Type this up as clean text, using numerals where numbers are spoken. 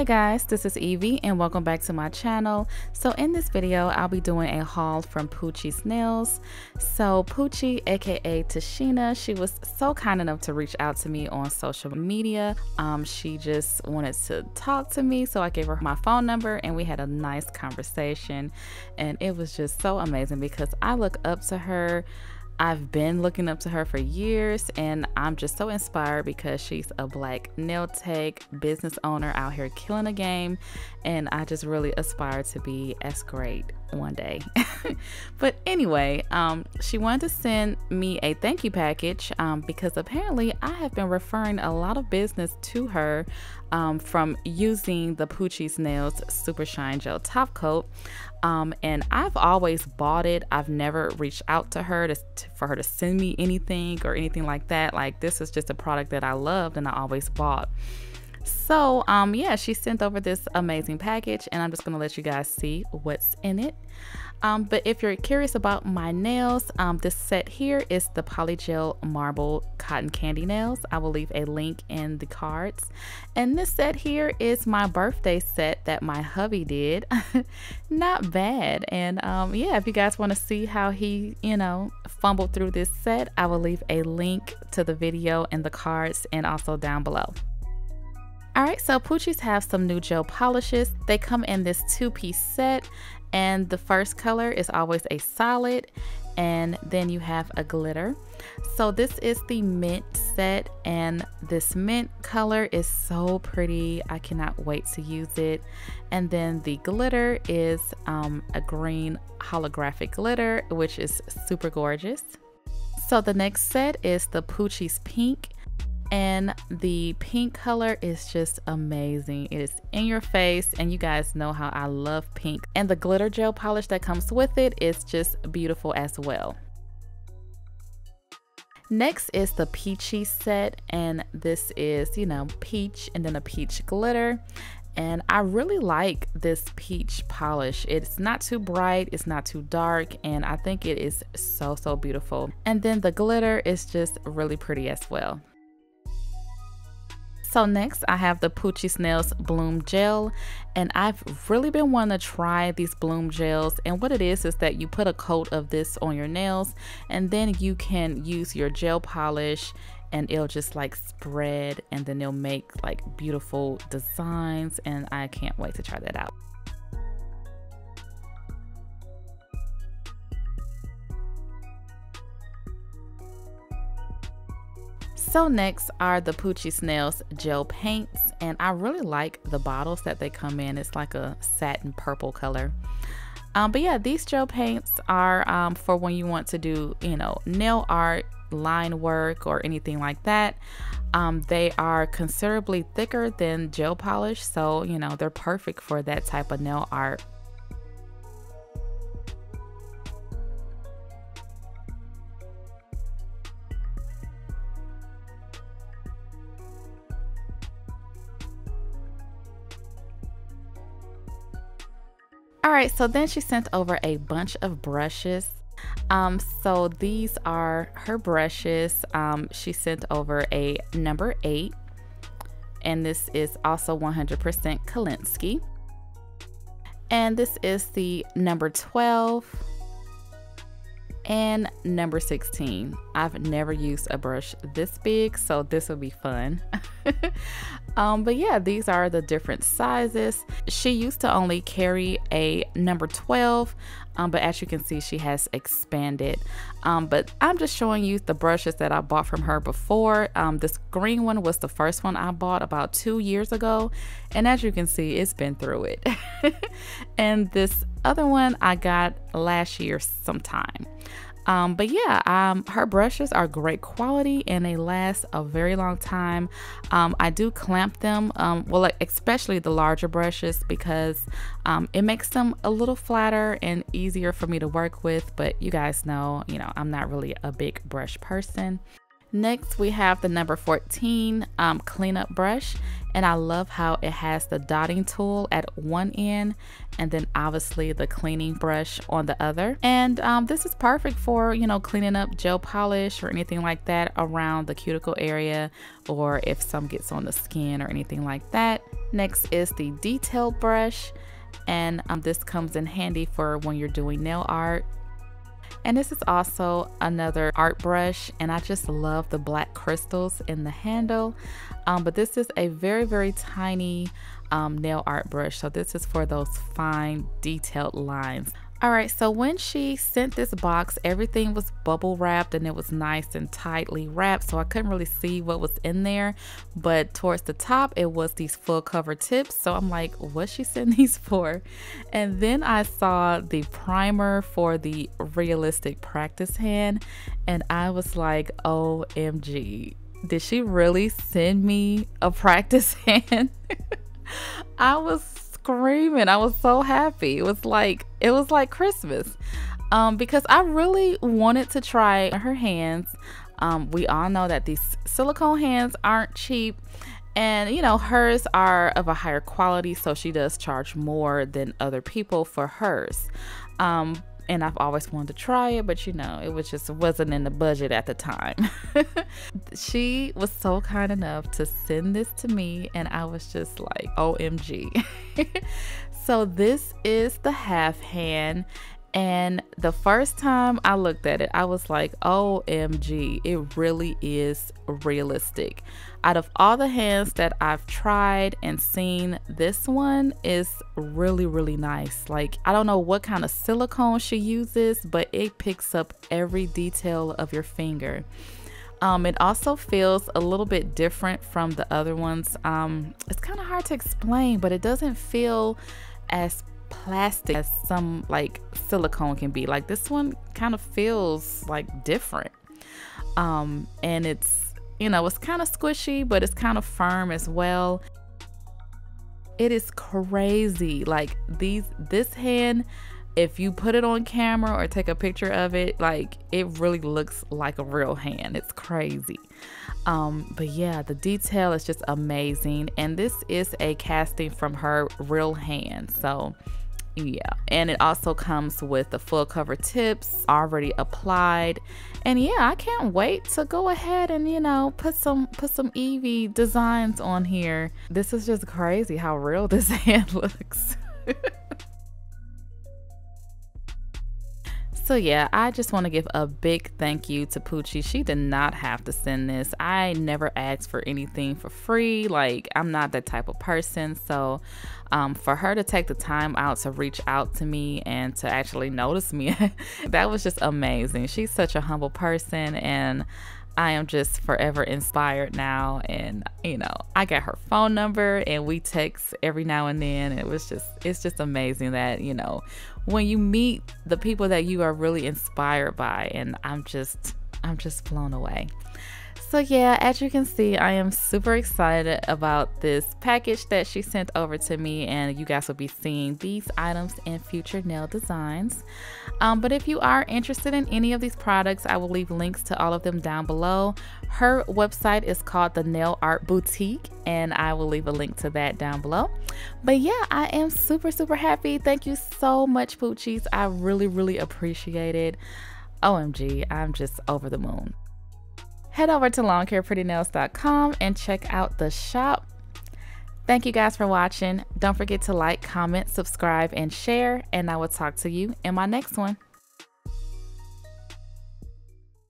Hey guys, this is Evie and welcome back to my channel. So in this video, I'll be doing a haul from Poochiez Nails. So Pucci, aka Tashina, she was so kind enough to reach out to me on social media. She just wanted to talk to me, so I gave her my phone number and we had a nice conversation. And it was just so amazing because I look up to her. I've been looking up to her for years and I'm just so inspired because she's a black nail tech business owner out here killing the game, and I just really aspire to be as great one day. But anyway, she wanted to send me a thank you package because apparently I have been referring a lot of business to her from using the Poochiez Nails Super Shine Gel Top Coat. And I've always bought it. I've never reached out to her for her to send me anything or anything like that. Like, this is just a product that I loved and I always bought. So yeah, she sent over this amazing package and I'm just gonna let you guys see what's in it. But if you're curious about my nails, this set here is the Polygel Marble Cotton Candy Nails. I will leave a link in the cards. And this set here is my birthday set that my hubby did. Not bad. And yeah, if you guys want to see how he, fumbled through this set, I will leave a link to the video in the cards and also down below. Alright, so Poochiez have some new gel polishes. They come in this two-piece set, and the first color is always a solid, and then you have a glitter. So this is the mint set, and this mint color is so pretty. I cannot wait to use it. And then the glitter is a green holographic glitter, which is super gorgeous. So the next set is the Poochiez pink. And the pink color is just amazing. It is in your face, and you guys know how I love pink. And the glitter gel polish that comes with it is just beautiful as well. Next is the peachy set, and this is, peach and then a peach glitter. And I really like this peach polish. It's not too bright, it's not too dark, and I think it is so beautiful. And then the glitter is just really pretty as well. So next I have the Poochiez Nails Bloom Gel, and I've really been wanting to try these bloom gels. And what it is that you put a coat of this on your nails, and then you can use your gel polish and it'll just like spread, and then it'll make like beautiful designs, and I can't wait to try that out. So next are the Poochiez Nails gel paints, and I really like the bottles that they come in. It's like a satin purple color. But yeah, these gel paints are for when you want to do, nail art, line work, or anything like that. They are considerably thicker than gel polish, so they're perfect for that type of nail art. Alright, so then she sent over a bunch of brushes. So these are her brushes. She sent over a number 8, and this is also 100% Kolinsky. And this is the number 12 and number 16. I've never used a brush this big, so this will be fun. But yeah, these are the different sizes. She used to only carry a number 12, but as you can see, she has expanded. But I'm just showing you the brushes that I bought from her before. This green one was the first one I bought about 2 years ago, and as you can see, it's been through it. And this other one I got last year sometime. But yeah, her brushes are great quality and they last a very long time. I do clamp them, well, especially the larger brushes, because it makes them a little flatter and easier for me to work with. But you guys know, I'm not really a big brush person. Next, we have the number 14 cleanup brush, and I love how it has the dotting tool at one end and then obviously the cleaning brush on the other. And this is perfect for, you know, cleaning up gel polish or anything like that around the cuticle area, or if some gets on the skin or anything like that. Next is the detail brush, and this comes in handy for when you're doing nail art. And this is also another art brush, and I just love the black crystals in the handle. But this is a very, very tiny nail art brush. So this is for those fine detailed lines. All right, so when she sent this box, everything was bubble wrapped and it was nice and tightly wrapped, so I couldn't really see what was in there. But towards the top, it was these full cover tips. So I'm like, what's she sending these for? And then I saw the primer for the realistic practice hand, and I was like, OMG, did she really send me a practice hand? I was screaming. I was so happy. It was like Christmas, because I really wanted to try her hands. We all know that these silicone hands aren't cheap, and you know, hers are of a higher quality, so she does charge more than other people for hers. And I've always wanted to try it, but you know, it wasn't in the budget at the time. She was so kind enough to send this to me, and I was just like, OMG. So this is the half hand, and the first time I looked at it, I was like, OMG, it really is realistic. Out of all the hands that I've tried and seen, this one is really, really nice. Like, I don't know what kind of silicone she uses, but it picks up every detail of your finger. It also feels a little bit different from the other ones. It's kind of hard to explain, but it doesn't feel as plastic as some like silicone can be. Like, this one kind of feels like different. And it's, you know, it's kind of squishy, but it's kind of firm as well. It is crazy. Like, this hand, if you put it on camera or take a picture of it, like, it really looks like a real hand. It's crazy. But yeah, the detail is just amazing, and this is a casting from her real hand. So yeah, and it also comes with the full cover tips already applied. And yeah, I can't wait to go ahead and, you know, put some Evie designs on here. This is just crazy how real this hand looks. So yeah, I just want to give a big thank you to Pucci. She did not have to send this. I never asked for anything for free. Like, I'm not that type of person. So for her to take the time out to reach out to me and to actually notice me, that was just amazing. She's such a humble person, and I am just forever inspired now. And you know, I got her phone number and we text every now and then. It's just amazing that, you know, when you meet the people that you are really inspired by, and I'm just blown away. So yeah, as you can see, I am super excited about this package that she sent over to me, and you guys will be seeing these items in future nail designs. But if you are interested in any of these products, I will leave links to all of them down below. Her website is called the Nail Art Boutique, and I will leave a link to that down below. But yeah, I am super happy. Thank you so much, Poochies. I really appreciate it. OMG, I'm just over the moon. Head over to longhairprettynails.com and check out the shop. Thank you guys for watching. Don't forget to like, comment, subscribe, and share, and I will talk to you in my next one.